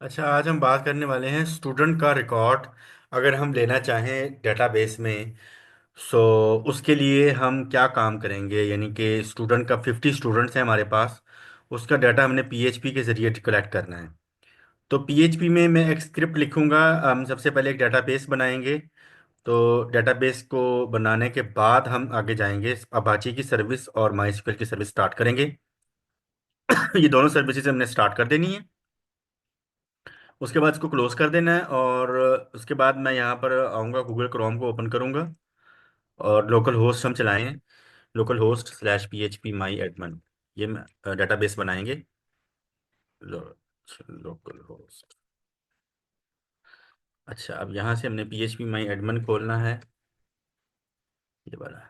अच्छा, आज हम बात करने वाले हैं स्टूडेंट का रिकॉर्ड। अगर हम लेना चाहें डेटाबेस में, सो उसके लिए हम क्या काम करेंगे। यानी कि स्टूडेंट का 50 स्टूडेंट्स हैं हमारे पास। उसका डाटा हमने पीएचपी के ज़रिए कलेक्ट करना है। तो पीएचपी में मैं एक स्क्रिप्ट लिखूंगा। हम सबसे पहले एक डेटाबेस बनाएंगे। तो डेटाबेस को बनाने के बाद हम आगे जाएंगे, अपाची की सर्विस और माई की सर्विस स्टार्ट करेंगे। ये दोनों सर्विसेज हमने स्टार्ट कर देनी है। उसके बाद इसको क्लोज कर देना है, और उसके बाद मैं यहाँ पर आऊँगा, गूगल क्रोम को ओपन करूँगा और लोकल होस्ट हम चलाएं। Local host slash P H P माई एडमन, ये डेटाबेस बनाएंगे। लो, लोकल होस्ट। अच्छा, अब यहाँ से हमने पी एच पी माई एडमन खोलना है, ये वाला।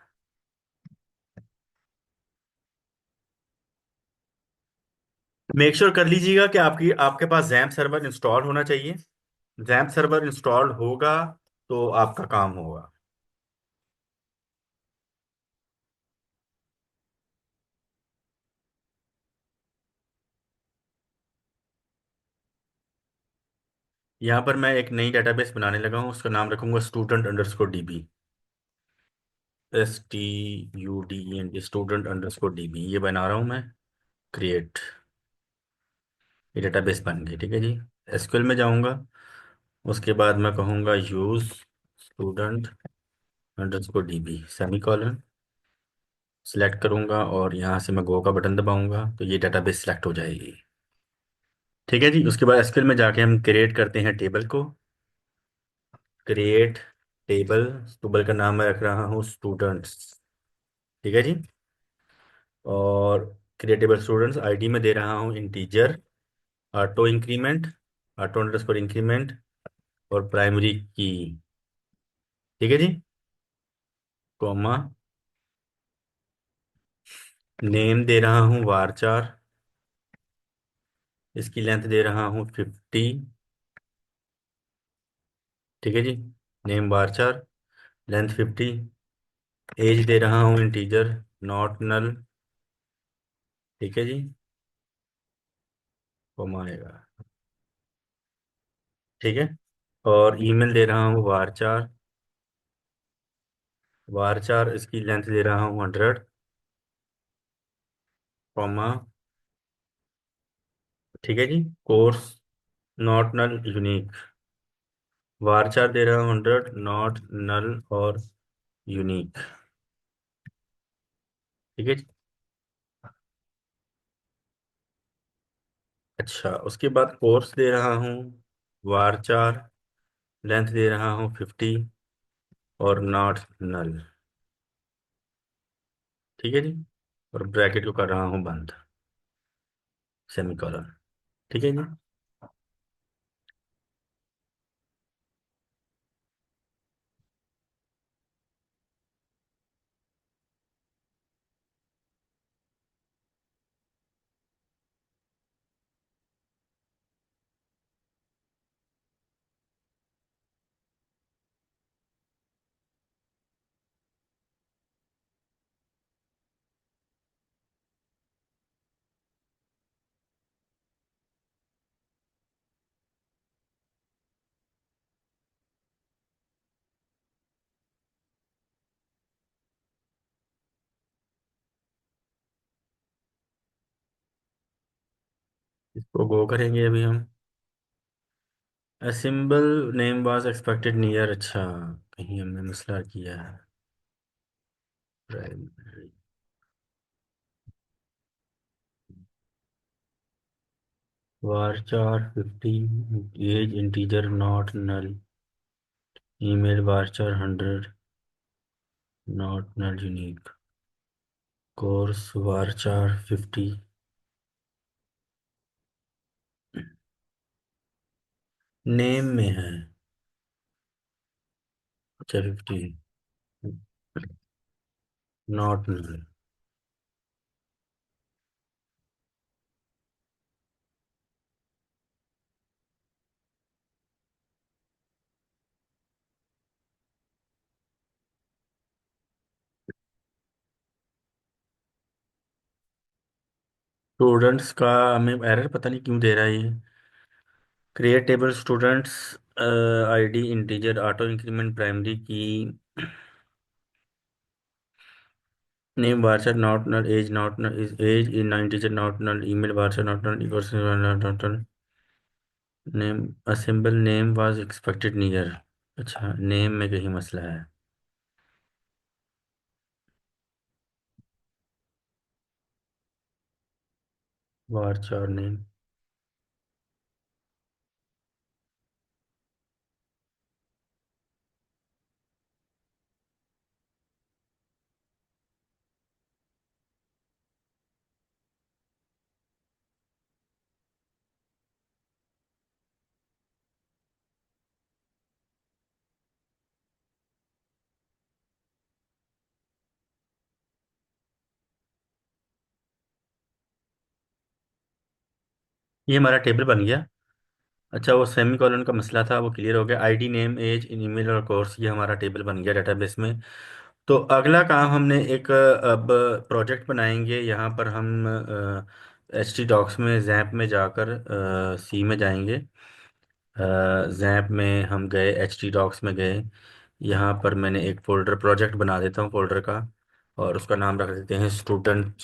मेक श्योर कर लीजिएगा कि आपके पास जैम्प सर्वर इंस्टॉल होना चाहिए। जैम्प सर्वर इंस्टॉल होगा तो आपका काम होगा। यहाँ पर मैं एक नई डेटाबेस बनाने लगा हूँ, उसका नाम रखूंगा student_db। STUDENT_DB ये बना रहा हूँ मैं। क्रिएट, ये डेटाबेस बन गई, ठीक है जी। एसक्यूएल में जाऊँगा। उसके बाद मैं कहूँगा use student_db semi colon, select करूँगा और यहाँ से मैं गो का बटन दबाऊंगा तो ये डेटाबेस सिलेक्ट हो जाएगी। ठीक है जी। उसके बाद एसक्यूएल में जाके हम क्रिएट करते हैं टेबल को। क्रिएट टेबल, टेबल का नाम मैं रख रहा हूँ स्टूडेंट्स। ठीक है जी। और क्रिएटेबल स्टूडेंट्स आईडी में दे रहा हूँ integer, auto increment, auto underscore increment, और प्राइमरी की। ठीक है जी। कॉमा, नेम दे रहा हूँ वारचार, इसकी लेंथ दे रहा हूँ 50। ठीक है जी। Name varchar, length 50। एज दे रहा हूँ इंटीजर, नॉट नल। ठीक है जी। कॉमा आएगा। ठीक है। और ईमेल दे रहा हूँ वारचार, वारचार इसकी लेंथ दे रहा हूँ 100। कॉमा। ठीक है जी। Course, not null, unique. Varchar दे रहा हूँ 100, नॉट नल और यूनिक। ठीक है जी। अच्छा, उसके बाद कोर्स दे रहा हूँ वारचार, लेंथ दे रहा हूँ 50 और नॉट नल। ठीक है जी। और ब्रैकेट को कर रहा हूँ बंद, सेमीकोलन। ठीक है जी। इसको गो करेंगे अभी हम। A symbol name was expected near। अच्छा, कहीं हमने मसला किया है। Primary, varchar 50, age integer not null, email varchar 100, not null unique. Course varchar 50, name में है। अच्छा, 50, नॉट नल। स्टूडेंट्स का हमें एरर पता नहीं क्यों दे रहा है ये। Create table students ID integer auto increment primary की name varchar not null age not null is age in integer not null email varchar not null equals not null name assemble name was expected near. अच्छा, name में कहीं मसला है। varchar name. ये हमारा table बन गया। अच्छा, वो सेमी कॉलन का मसला था, वो क्लियर हो गया। आईडी नेम एज ईमेल और कोर्स, ये हमारा टेबल बन गया डेटाबेस में। तो अगला काम हमने एक अब प्रोजेक्ट बनाएंगे। यहाँ पर हम एच टी डॉक्स में जैप में जाकर सी में जाएंगे। जैप में हम गए, एच टी डॉक्स में गए। यहाँ पर मैंने एक फोल्डर प्रोजेक्ट बना देता हूँ फोल्डर का, और उसका नाम रख देते हैं स्टूडेंट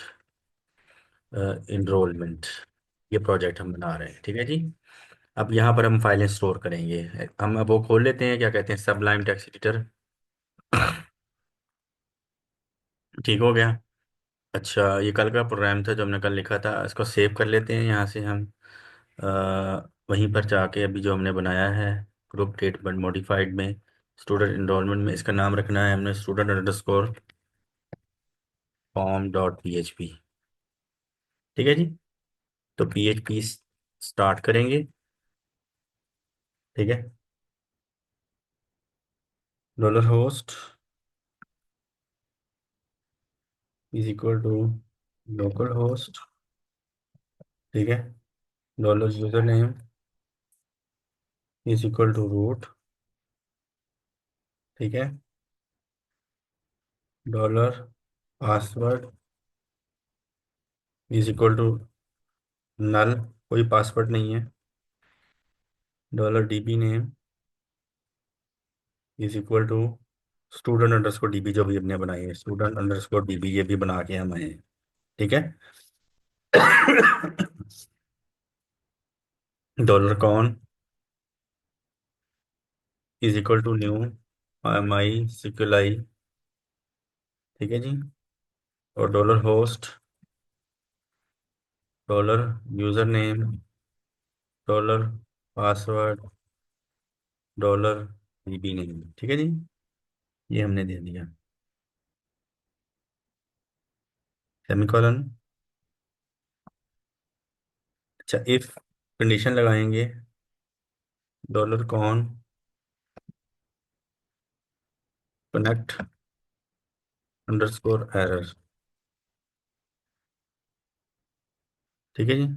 इनरोलमेंट। ये प्रोजेक्ट हम बना रहे हैं, ठीक है जी। अब यहाँ पर हम फाइलें स्टोर करेंगे। हम अब वो खोल लेते हैं, क्या कहते हैं, सबलाइम टेक्स्ट एडिटर। ठीक हो गया। अच्छा, ये कल का प्रोग्राम था जो हमने कल लिखा था, इसको सेव कर लेते हैं यहाँ से हम। वहीं पर जाके अभी जो हमने बनाया है ग्रुप डेट बट मॉडिफाइड में, स्टूडेंट इनरोलमेंट में, इसका नाम रखना है हमने student underscore form dot P H P. ठीक है जी। तो पी एच पी स्टार्ट करेंगे। ठीक है। Dollar host is equal to localhost. ठीक है। Dollar user name is equal to root. ठीक है। Dollar password is equal to null, कोई पासवर्ड नहीं है। Dollar DB name is equal to student underscore DB, जो भी हमने बनाई है स्टूडेंट अंडरस्कोर डीबी, ये भी बना के हम आए हैं। ठीक है। Dollar con is equal to new mysqli. ठीक है जी। और dollar host, dollar user name, dollar password, dollar DB name. ठीक है जी। ये हमने दे दिया। सेमीकोलन। अच्छा, इफ कंडीशन लगाएंगे, dollar con connect underscore error. ठीक है जी।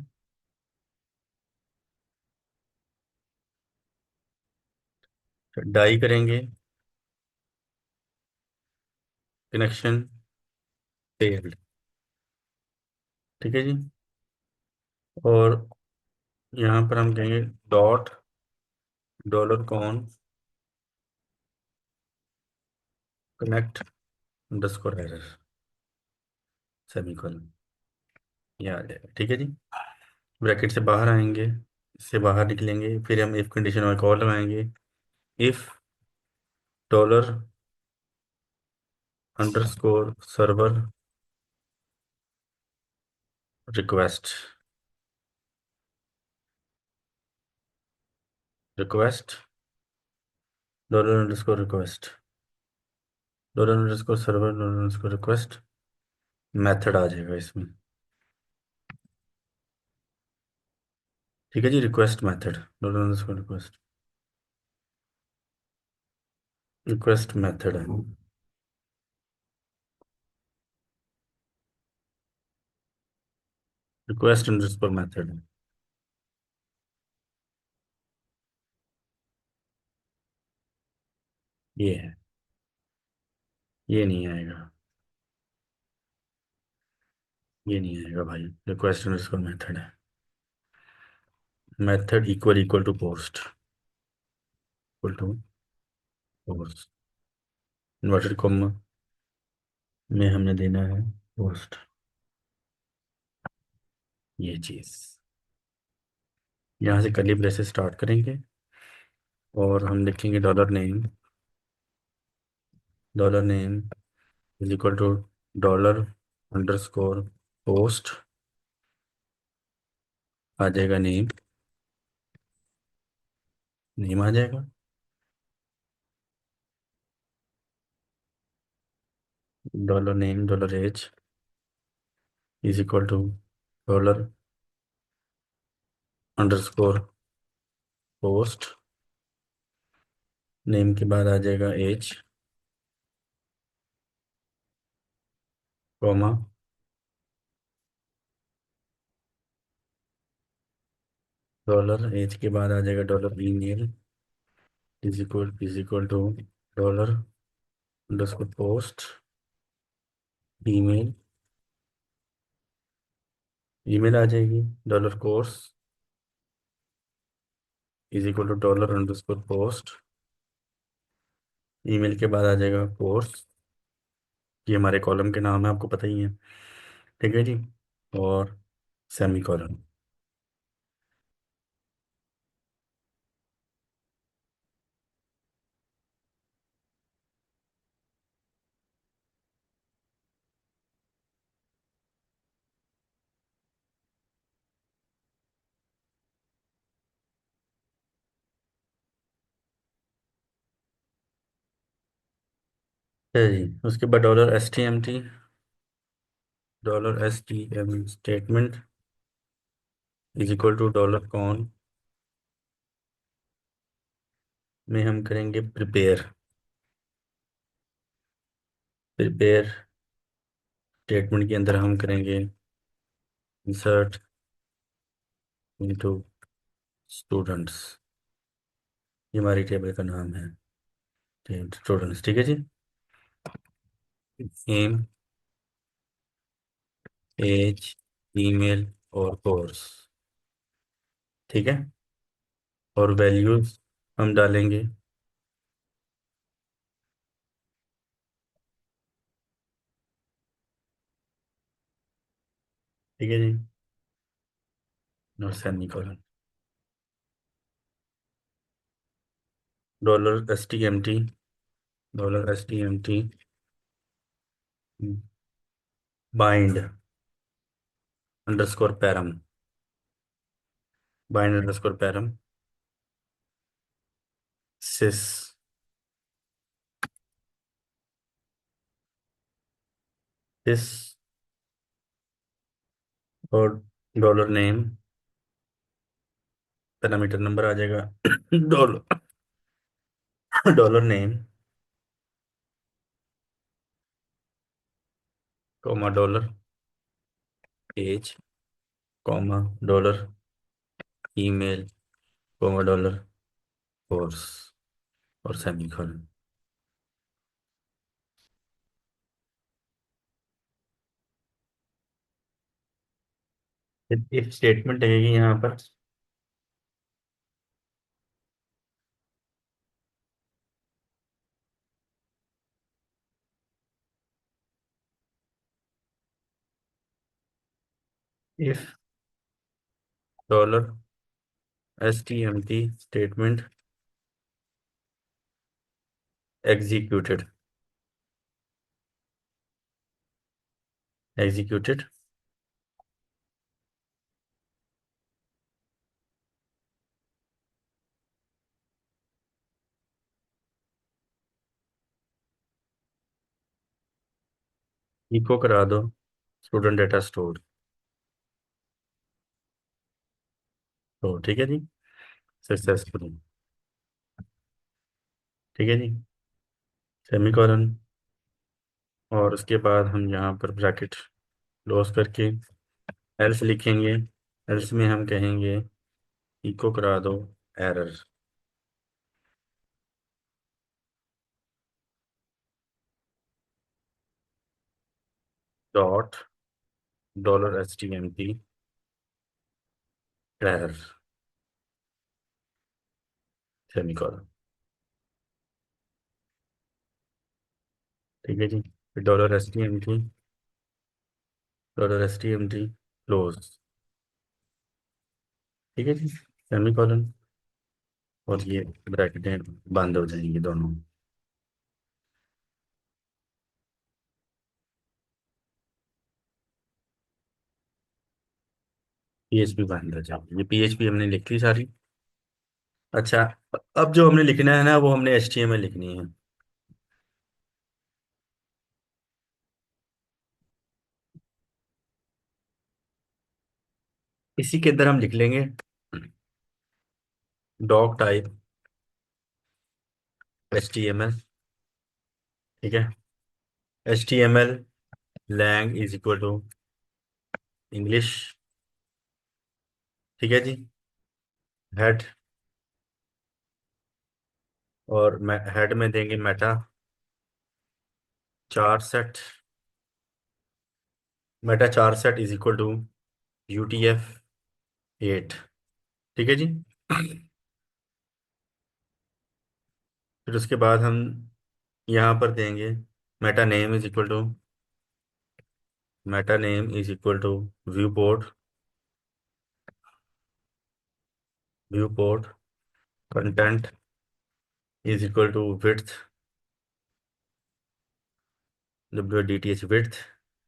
डाई करेंगे, कनेक्शन फेल्ड। ठीक है जी। और यहाँ पर हम कहेंगे dot dollar con connect underscore error semicolon. ये आ जाएगा। ठीक है जी। ब्रैकेट से बाहर आएंगे, इससे बाहर निकलेंगे, फिर हम इफ कंडीशन और कॉल लगाएंगे। If dollar underscore server request, request dollar underscore request, dollar underscore server dollar underscore request, method आ जाएगा इसमें। ठीक है जी। Request method, dollar underscore request, request method है। रिक्वेस्ट अंडरस्कोर मेथड है। ये है। ये नहीं आएगा, ये नहीं आएगा भाई, रिक्वेस्ट अंडरस्कोर मेथड है। Method equal equal to post, equal to post, inverted comma में हमने देना है पोस्ट, ये चीज। यहाँ से कर्ली ब्रेसेस स्टार्ट करेंगे और हम लिखेंगे dollar name is equal to dollar underscore post, आ जाएगा नेम, नेम आ जाएगा, dollar name dollar age is equal to dollar underscore post, name के बाद आ जाएगा एज, कॉमा डॉलर एज के बाद आ जाएगा dollar email is equal to dollar underscore post email, email आ जाएगी dollar course is equal to dollar underscore post, email के बाद आ जाएगा कोर्स, ये हमारे कॉलम के नाम है, आपको पता ही है, ठीक है जी, और सेमी कॉलन। है जी, उसके बाद dollar S T M statement is equal to dollar con में हम करेंगे प्रिपेयर स्टेटमेंट के अंदर हम करेंगे इंसर्ट इनटू स्टूडेंट्स, ये हमारी टेबल का नाम है स्टूडेंट्स, ठीक है जी। नेम एज ईमेल और कोर्स, ठीक है, और वैल्यूज हम डालेंगे ठीक है जी, और semicolon, dollar S T M T dollar S T M T bind underscore param, bind underscore param sis, sis और डॉलर नेम पैरामीटर नंबर आ जाएगा dollar dollar name comma dollar age comma dollar email comma dollar course और semicolon. If statement लगेगी यहाँ पर, if dollar S T M T statement executed, executed echo करा दो student data store, तो ठीक है जी, सक्सेसफुली, ठीक है जी, सेमीकोलन, और उसके बाद हम यहाँ पर ब्रैकेट क्लोज करके एल्स लिखेंगे, एल्स में हम कहेंगे इको करा दो error dot dollar H T M P error, semicolon. ठीक है जी। फिर dollar S T M T, dollar S T M T close. ठीक है जी, सेमीकोलन। और ये ब्रैकेटें बंद हो जाएंगी दोनों। पीएचपी बंद हो जाएगी, ये पीएचपी हमने लिख ली सारी। अच्छा, अब जो हमने लिखना है ना, वो हमने एचटीएमएल लिखनी है। इसी के अंदर हम लिख लेंगे डॉग टाइप एचटीएमएल। ठीक है, HTML lang is equal to English. ठीक है जी। हेड, और हेड में देंगे meta charset, meta charset is equal to UTF eight. ठीक है जी। फिर उसके बाद हम यहाँ पर देंगे meta name is equal to, meta name is equal to viewport, viewport content is equal to width, W D T H width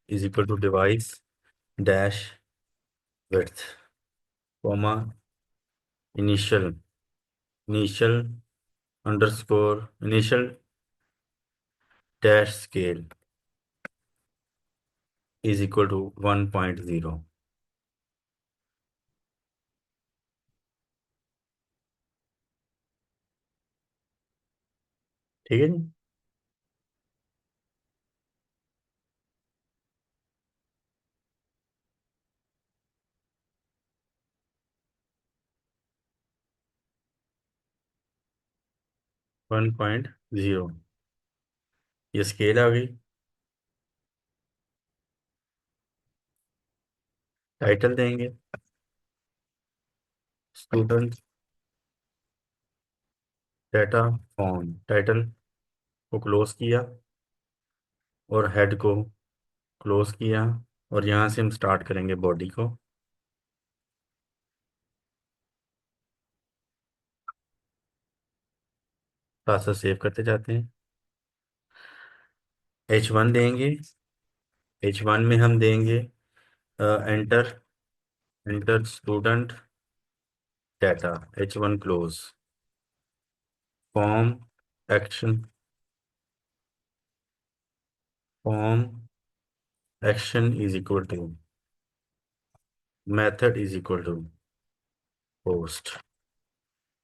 is equal to device dash width, comma initial, initial underscore initial dash scale is equal to 1.0। ठीक है जी। 1.0, ये scale आ गई। Title देंगे student data form, title को close किया और head को close किया, और यहाँ से हम स्टार्ट करेंगे बॉडी को। साथ साथ सेव करते जाते हैं। H1 देंगे, H1 में हम देंगे enter, enter student data, H1 close, form action, form action is equal to method is equal to post.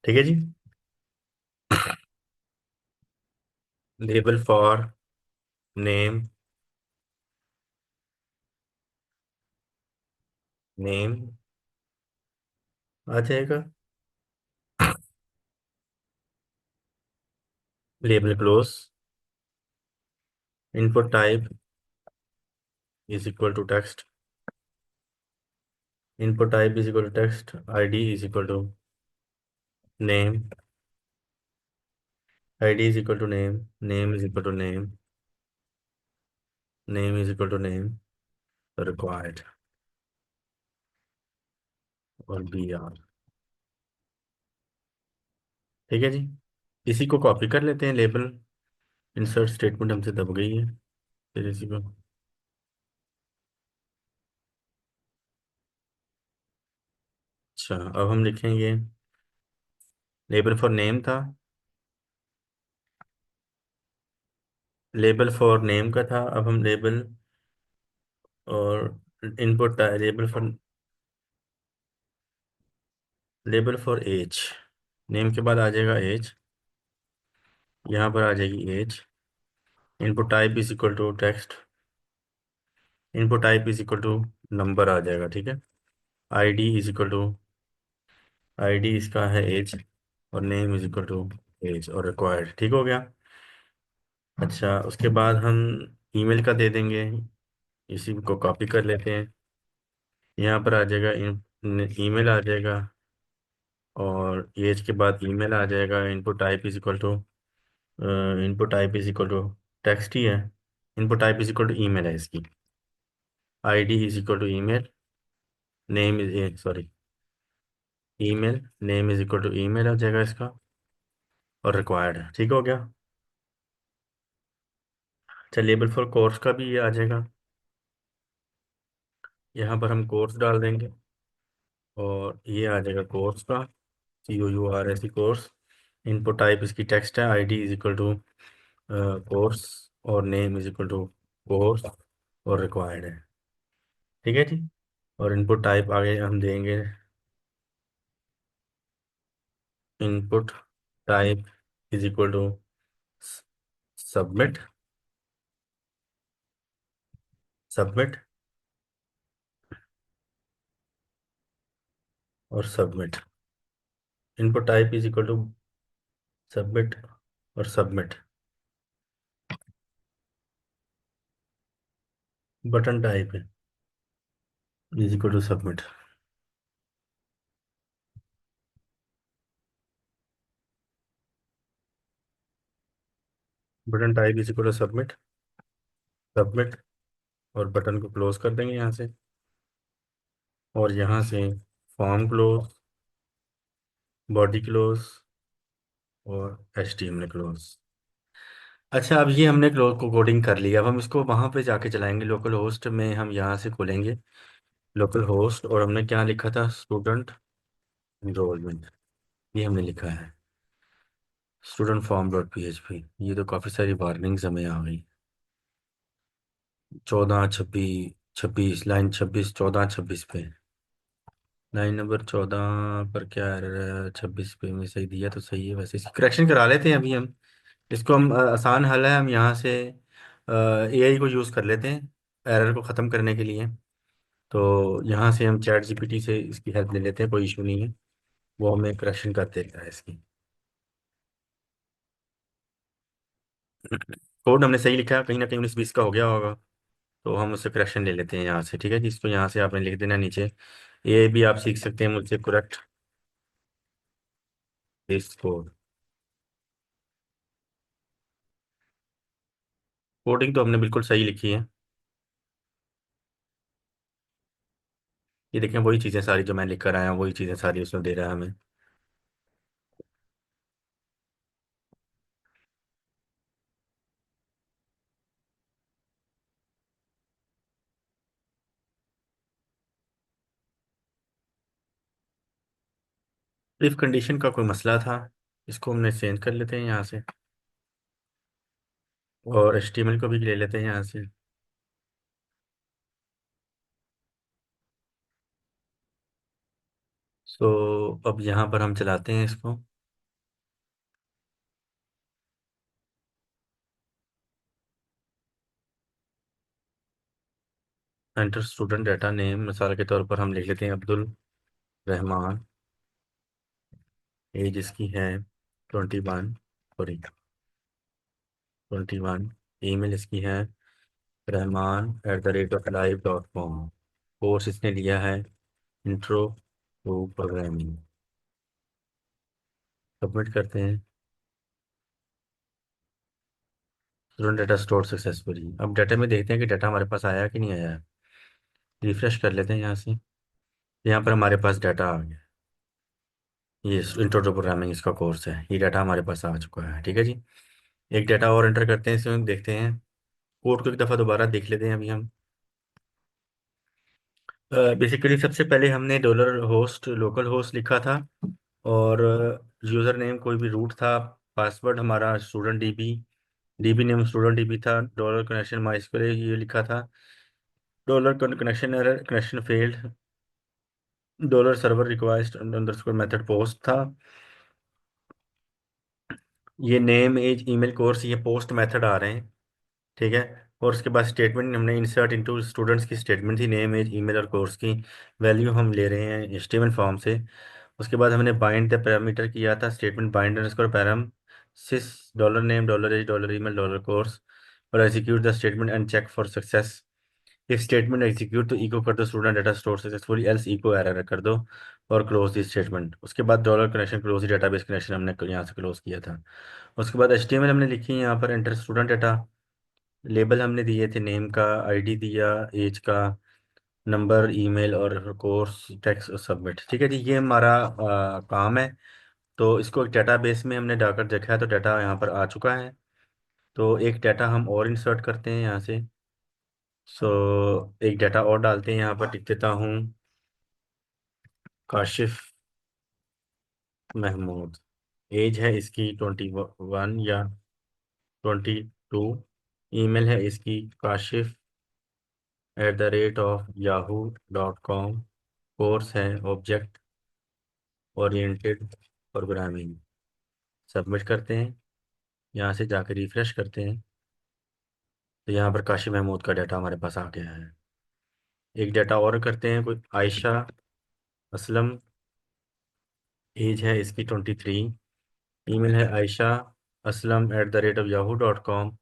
ठीक है जी। लेबल फॉर नेम, नेम आ जाएगा। Label close, input type is equal to text, input type is equal to text, ID is equal to name, ID is equal to name, name is equal to name, name is equal to name required, और B R. ठीक है जी। इसी को copy कर लेते हैं label, insert statement हमसे दब गई है। फिर इसी को, अच्छा अब हम लिखेंगे लेबल फॉर नेम था, लेबल फॉर नेम का था, अब हम लेबल और input label for, label for age, name के बाद आ जाएगा एज, यहाँ पर आ जाएगी age, input type is equal to text, input type is equal to number आ जाएगा। ठीक है, ID is equal to, ID इसका है एज, और name is equal to age और रिक्वायर्ड। ठीक हो गया। अच्छा, उसके बाद हम ईमेल का दे देंगे, इसी को कॉपी कर लेते हैं, यहाँ पर आ जाएगा ईमेल आ जाएगा और एज के बाद ईमेल आ जाएगा। Input type is equal to text ही है। Input type is equal to email है इसकी। ID is equal to email. Name is sorry email name is equal to email आ जाएगा इसका। और रिक्वायर्ड है, ठीक हो गया। अच्छा, लेबल फॉर कोर्स का भी ये आ जाएगा। यहाँ पर हम कोर्स डाल देंगे और ये आ जाएगा कोर्स का। COURS course. इनपुट टाइप इसकी टेक्स्ट है। ID is equal to course और name is equal to course और रिक्वायर्ड है, ठीक है जी। और इनपुट टाइप आगे हम देंगे। Input type is equal to submit. Submit और submit. Input type is equal to submit और सबमिट। बटन टाइप है is equal to submit. Button type is equal to submit. Submit और बटन को close कर देंगे यहाँ से। और यहाँ से फॉर्म क्लोज, बॉडी क्लोज और HTML क्लोज। अच्छा, अब ये हमने क्लोज को कोडिंग कर लिया। अब हम इसको वहाँ पे जाके चलाएंगे। लोकल होस्ट में हम यहाँ से खोलेंगे लोकल होस्ट। और हमने क्या लिखा था? स्टूडेंट इनरोलमेंट, ये हमने लिखा है। Student form dot PHP। ये तो काफ़ी सारी वार्निंग्स हमें आ गई। 14 26 26 लाइन 26 14 26 पे। लाइन नंबर 14 पर क्या error है? 26 पे में सही दिया तो सही है। वैसे इसकी करेक्शन करा लेते हैं अभी हम। इसको हम आसान हल है। हम यहाँ से AI को यूज़ कर लेते हैं एरर को ख़त्म करने के लिए। तो यहाँ से हम ChatGPT से इसकी हेल्प ले लेते हैं, कोई इशू नहीं है। वो हमें करेक्शन कर देता है इसकी। कोड हमने सही लिखा है, कहीं ना कहीं 19 20 का हो गया होगा। तो हम उससे करेक्शन ले लेते हैं यहाँ से, ठीक है जी। इसको यहाँ से आपने लिख देना नीचे। ये भी आप सीख सकते हैं मुझसे, करेक्ट दिस कोड। कोडिंग तो हमने बिल्कुल सही लिखी है। ये देखें, वही चीज़ें सारी जो मैं लिख कर आया हूँ, वही चीज़ें सारी उसमें दे रहा है हमें। इफ कंडीशन का कोई मसला था, इसको हमने चेंज कर लेते हैं यहाँ से। और HTML को भी ले लेते हैं यहाँ से। सो अब यहाँ पर हम चलाते हैं इसको। एंटर स्टूडेंट डाटा नेम, मिसाल के तौर पर हम लिख लेते हैं अब्दुल रहमान। एज इसकी है 21, सॉरी 21। ईमेल इसकी है rahman@live.com। कोर्स इसने लिया है इंट्रो टू प्रोग्रामिंग। सबमिट करते हैं। Student data store successfully. अब डाटा में देखते हैं कि डाटा हमारे पास आया कि नहीं आया है। रिफ्रेश कर लेते हैं यहाँ से। यहाँ पर हमारे पास डाटा आ गया। ये इंट्रो टू प्रोग्रामिंग इसका कोर्स है। ये डाटा हमारे पास आ चुका है, ठीक है जी। एक डाटा और एंटर करते हैं इसमें, देखते हैं। कोड को एक दफ़ा दोबारा देख लेते हैं अभी हम। बेसिकली सबसे पहले हमने डॉलर होस्ट लोकल होस्ट लिखा था। और यूज़र नेम कोई भी रूट था। पासवर्ड हमारा student DB। DB name student DB था। डॉलर कनेक्शन माइस्क्वेल ये लिखा था। Dollar connection error, connection failed. Dollar server required underscore method post था। ये नेम एज ईमेल कोर्स, ये पोस्ट मेथड आ रहे हैं, ठीक है। और उसके बाद स्टेटमेंट हमने इंसर्ट इनटू स्टूडेंट्स की स्टेटमेंट थी, नेम एज ईमेल और कोर्स की वैल्यू हम ले रहे हैं HTML फॉर्म से। उसके बाद हमने बाइंड द पैरामीटर किया था, statement bind underscore param sis dollar name dollar age dollar email dollar course. और execute the statement and check for success. If statement execute तो इको कर दो student data store successfully, else echo error कर दो। और close the statement. उसके बाद dollar connection close the database connection हमने यहाँ से क्लोज किया था। उसके बाद HTML हमने लिखी है यहाँ पर, एंटर स्टूडेंट डेटा। लेबल हमने दिए थे, नेम का, ID दिया, एज का, नंबर, ईमेल और कोर्स टेक्स्ट सबमिट। ठीक है जी, ये हमारा काम है। तो इसको एक डेटाबेस में हमने डालकर देखा है तो डाटा यहाँ पर आ चुका है। तो एक डाटा हम और इंसर्ट करते हैं यहाँ से। सो एक डाटा और डालते हैं यहाँ पर, लिख देता हूँ काशिफ महमूद। एज है इसकी 21 या 22। ईमेल है इसकी kashif@yahu.com। कोर्स है ऑब्जेक्ट ओरिएंटेड प्रोग्रामिंग। सबमिट करते हैं। यहाँ से जाकर रिफ्रेश करते हैं तो यहाँ पर काशिफ महमूद का डाटा हमारे पास आ गया है। एक डाटा और करते हैं, कोई आयशा असलम। एज है इसकी 23। ईमेल है आयशा aslam@yahu.com।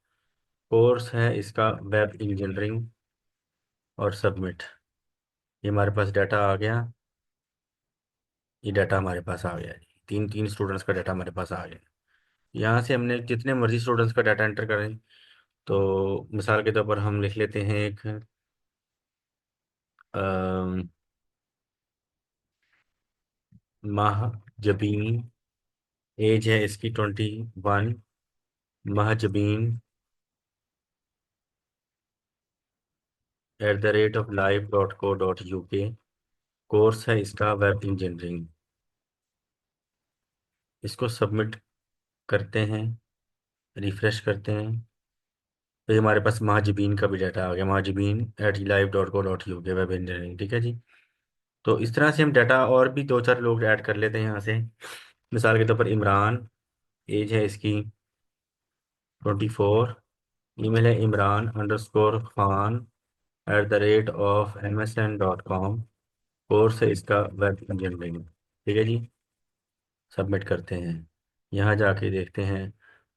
कोर्स है इसका वेब इंजीनियरिंग और सबमिट। ये हमारे पास डाटा आ गया। ये डाटा हमारे पास आ गया जी, तीन तीन स्टूडेंट्स का डाटा हमारे पास आ गया। यहाँ से हमने जितने मर्जी स्टूडेंट्स का डाटा एंटर करें। तो मिसाल के तौर पर हम लिख लेते हैं एक अम, महजबीन। एज है इसकी 21। महजबीन @live.co.uk। कोर्स है इसका वेब इंजीनियरिंग। इसको सबमिट करते हैं, रिफ्रेश करते हैं तो ये हमारे पास महाजबीन का भी डाटा आ गया। महाजबीन@live.co.uk वेब इंजीनियरिंग। ठीक है जी। तो इस तरह से हम डाटा और भी दो चार लोग ऐड कर लेते हैं यहाँ से। मिसाल के तौर पर इमरान। एज है इसकी 24। ईमेल है imran_खान@msn.com। कोर्स है इसका वेब इंजीनियरिंग। ठीक है जी। सबमिट करते हैं। यहाँ जाके देखते हैं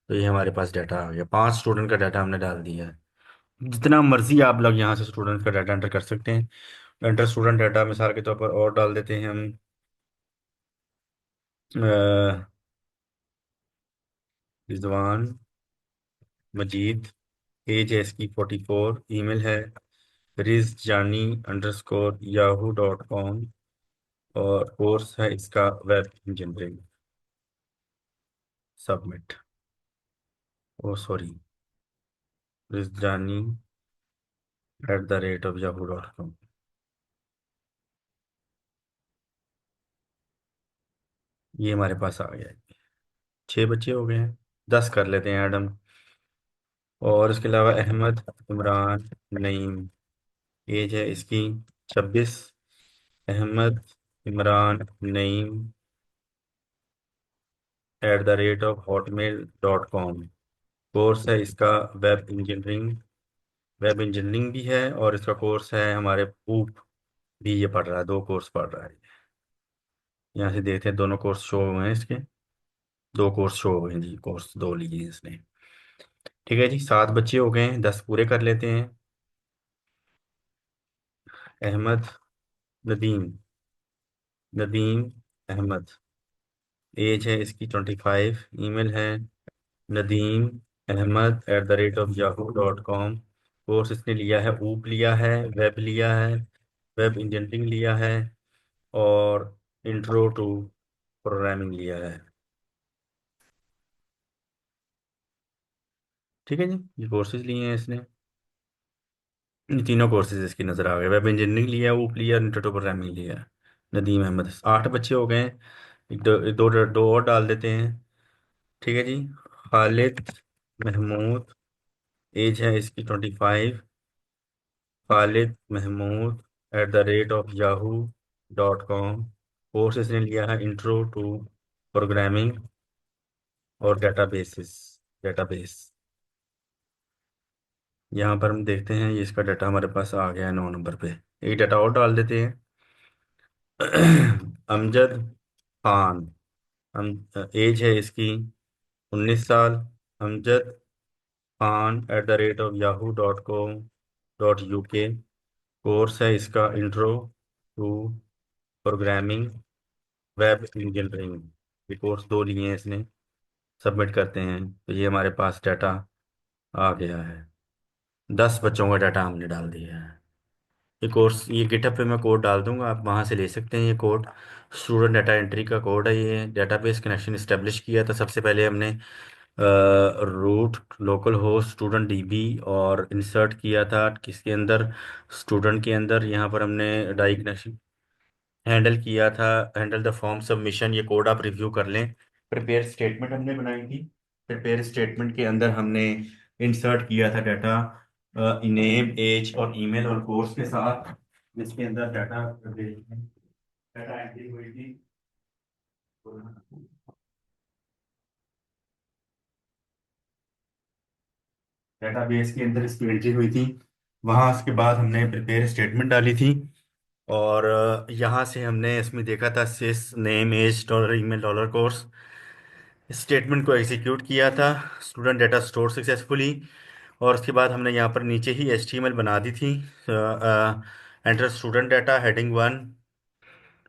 तो ये हमारे पास डाटा आ गया। 5 स्टूडेंट का डाटा हमने डाल दिया है। जितना मर्जी आप लोग यहाँ से स्टूडेंट का डाटा एंटर कर सकते हैं। एंटर स्टूडेंट डाटा मिसाल के तौर पर और डाल देते हैं हम। रिजवान मजीद। एज है इसकी 44। ईमेल है rizjani_yahoo.com। और कोर्स है इसका वेब इंजीनियरिंग। सबमिट। ओ सॉरी, rizjani@yahoo.com। ये हमारे पास आ गया है। 6 बच्चे हो गए हैं। 10 कर लेते हैं एडम। और इसके अलावा अहमद इमरान नईम। एज है इसकी 26। अहमद इमरान नईम @hotmail.com। कोर्स है इसका वेब इंजीनियरिंग। वेब इंजीनियरिंग भी है और इसका कोर्स है हमारे ऊप भी ये पढ़ रहा है, 2 कोर्स पढ़ रहा है। यहाँ से देखते हैं दोनों कोर्स शो हुए हैं इसके। 2 कोर्स शो हुए हैं जी, कोर्स 2 लिए हैं इसने। ठीक है जी, 7 बच्चे हो गए हैं, 10 पूरे कर लेते हैं। अहमद नदीम। नदीम अहमद। एज है इसकी 25। ईमेल है नदीम अहमद@yahoo.com। कोर्स इसने लिया है, ऊप लिया है, वेब लिया है, वेब इंजीनियरिंग लिया है और इंट्रो टू प्रोग्रामिंग लिया है। ठीक है जी, ये कोर्सेज लिए हैं इसने। ये तीनों कोर्सेज इसकी नज़र आ गए। वेब इंजीनियरिंग लिया, ऊप लिया, इंट्रो टू प्रोग्रामिंग लिया। नदीम अहमद। 8 बच्चे हो गए हैं। एक दो दो और डाल देते हैं। ठीक है जी। खालिद महमूद। एज है इसकी 25। खालिद महमूद @yahoo.com। कोर्स इसने लिया है इंट्रो टू प्रोग्रामिंग और डेटाबेस। यहाँ पर हम देखते हैं ये इसका डाटा हमारे पास आ गया है 9 नंबर पे। एक डाटा और डाल देते हैं। अमजद खान। एज है इसकी 19 साल। अमजद खान @yahoo.com.uk। कोर्स है इसका intro to programming web engineering ये कोर्स दो लिए हैं इसने। सबमिट करते हैं तो ये हमारे पास डाटा आ गया है। 10 बच्चों का डाटा हमने डाल दिया है। ये कोर्स, ये गिटहब पे मैं कोड डाल दूंगा, आप वहाँ से ले सकते हैं। ये कोड स्टूडेंट डाटा एंट्री का कोड है। ये डेटाबेस कनेक्शन इस्टेब्लिश किया था सबसे पहले हमने, root local host student dB, और इंसर्ट किया था किसके अंदर, स्टूडेंट के अंदर। यहाँ पर हमने डाई कनेक्शन हैंडल किया था, हैंडल द फॉर्म सबमिशन। ये कोड आप रिव्यू कर लें। प्रिपेयर स्टेटमेंट हमने बनाई थी। प्रिपेयर स्टेटमेंट के अंदर हमने इंसर्ट किया था डाटा, नेम एज और ईमेल और कोर्स के साथ, जिसके अंदर डाटा डाटा एंट्री हुई थी। डेटाबेस के अंदर इसकी एंट्री हुई थी। वहाँ उसके बाद हमने प्रिपेयर स्टेटमेंट डाली थी। और यहाँ से हमने इसमें देखा था sis name age dollar email dollar course. Statement को एग्जीक्यूट किया था, स्टूडेंट डाटा स्टोर सक्सेसफुली। और उसके बाद हमने यहाँ पर नीचे ही HTML बना दी थी। Enter student data heading 1,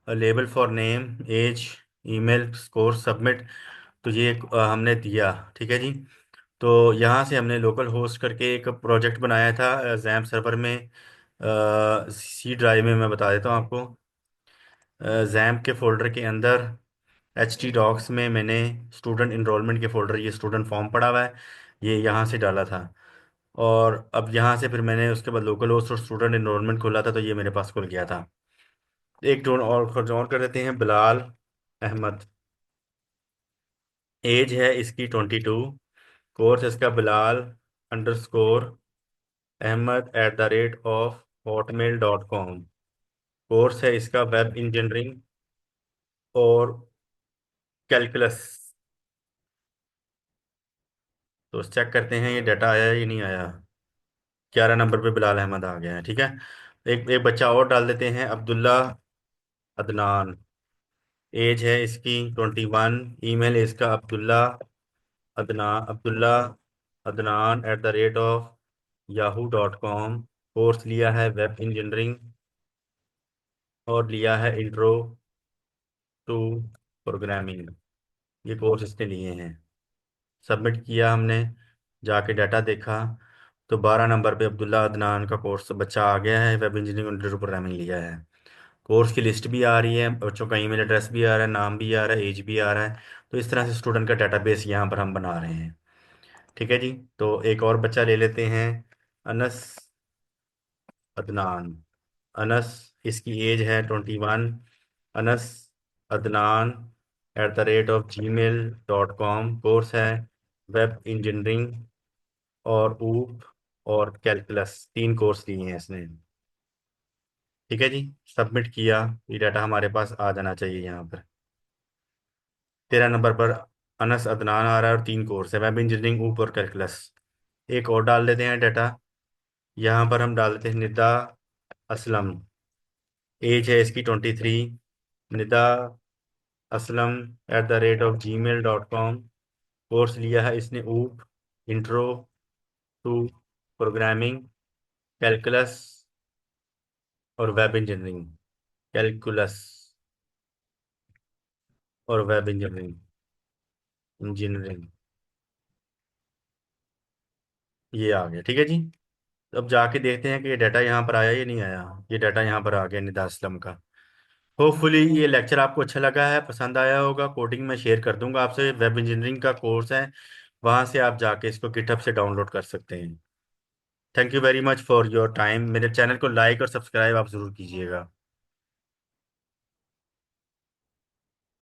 label for name as email score submit. तो ये हमने दिया, ठीक है जी। तो यहाँ से हमने लोकल होस्ट करके एक प्रोजेक्ट बनाया था जैम सर्वर में। सी ड्राइव में मैं बता देता हूँ आपको। जैम के फोल्डर के अंदर HT डॉक्स में मैंने स्टूडेंट इनरोलमेंट के फोल्डर, ये स्टूडेंट फॉर्म पड़ा हुआ है, ये यहाँ से डाला था। और अब यहाँ से फिर मैंने उसके बाद लोकल होस्ट और स्टूडेंट इनरोलमेंट खोला था, तो ये मेरे पास खुल गया था। एक ड्रोन और कर देते हैं, बिलाल अहमद। एज है इसकी 22। कोर्स इसका Bilal underscore Ahmad @hotmail.com। Course है इसका वेब इंजीनियरिंग और कैलकुलस। तो चेक करते हैं ये डाटा आया या नहीं आया। 11 नंबर पे बिलाल अहमद आ गया है, ठीक है। एक एक बच्चा और डाल देते हैं, अब्दुल्ला अदनान। एज है इसकी 21। ईमेल है इसका अब्दुल्ला अदनान @yahoo.com। कोर्स लिया है वेब इंजीनियरिंग और लिया है इंट्रो टू प्रोग्रामिंग। ये कोर्स इसने लिए हैं। सबमिट किया हमने, जाके डाटा देखा तो 12 नंबर पे अब्दुल्ला अदनान का कोर्स बच्चा आ गया है, वेब इंजीनियरिंग और प्रोग्रामिंग लिया है। कोर्स की लिस्ट भी आ रही है, बच्चों का ईमेल एड्रेस भी आ रहा है, नाम भी आ रहा है, एज भी आ रहा है। तो इस तरह से स्टूडेंट का डाटाबेस यहाँ पर हम बना रहे हैं, ठीक है जी। तो एक और बच्चा ले लेते हैं, अनस अदनान। अनस, इसकी एज है 21। अनस अदनान @gmail.com। कोर्स है वेब इंजीनियरिंग और ऊप और कैलकुलस, 3 कोर्स लिए हैं इसने, ठीक है जी। सबमिट किया, ये डाटा हमारे पास आ जाना चाहिए यहाँ पर। 13 नंबर पर अनस अदनान आ रहा है और 3 कोर्स है, वेब इंजीनियरिंग ऊप और कैलकुलस। एक और डाल देते हैं डाटा, यहाँ पर हम डाल देते हैं निदा असलम। एज है इसकी 23। निदा असलम @gmail.com। कोर्स लिया है इसने ऊप, इंट्रो टू प्रोग्रामिंग, कैलकुलस और वेब इंजीनियरिंग। कैलकुलस और वेब इंजीनियरिंग, इंजीनियरिंग। ये आ गया, ठीक है जी। अब जाके देखते हैं कि ये डाटा यहाँ पर आया या नहीं आया। ये डाटा यहाँ पर आ गया निदा असलम का। होपफुली ये लेक्चर आपको अच्छा लगा है, पसंद आया होगा। कोडिंग में शेयर कर दूंगा आपसे, वेब इंजीनियरिंग का कोर्स है, वहाँ से आप जाके इसको गिटहब से डाउनलोड कर सकते हैं। Thank you very much for your time. मेरे चैनल को लाइक और सब्सक्राइब आप ज़रूर कीजिएगा।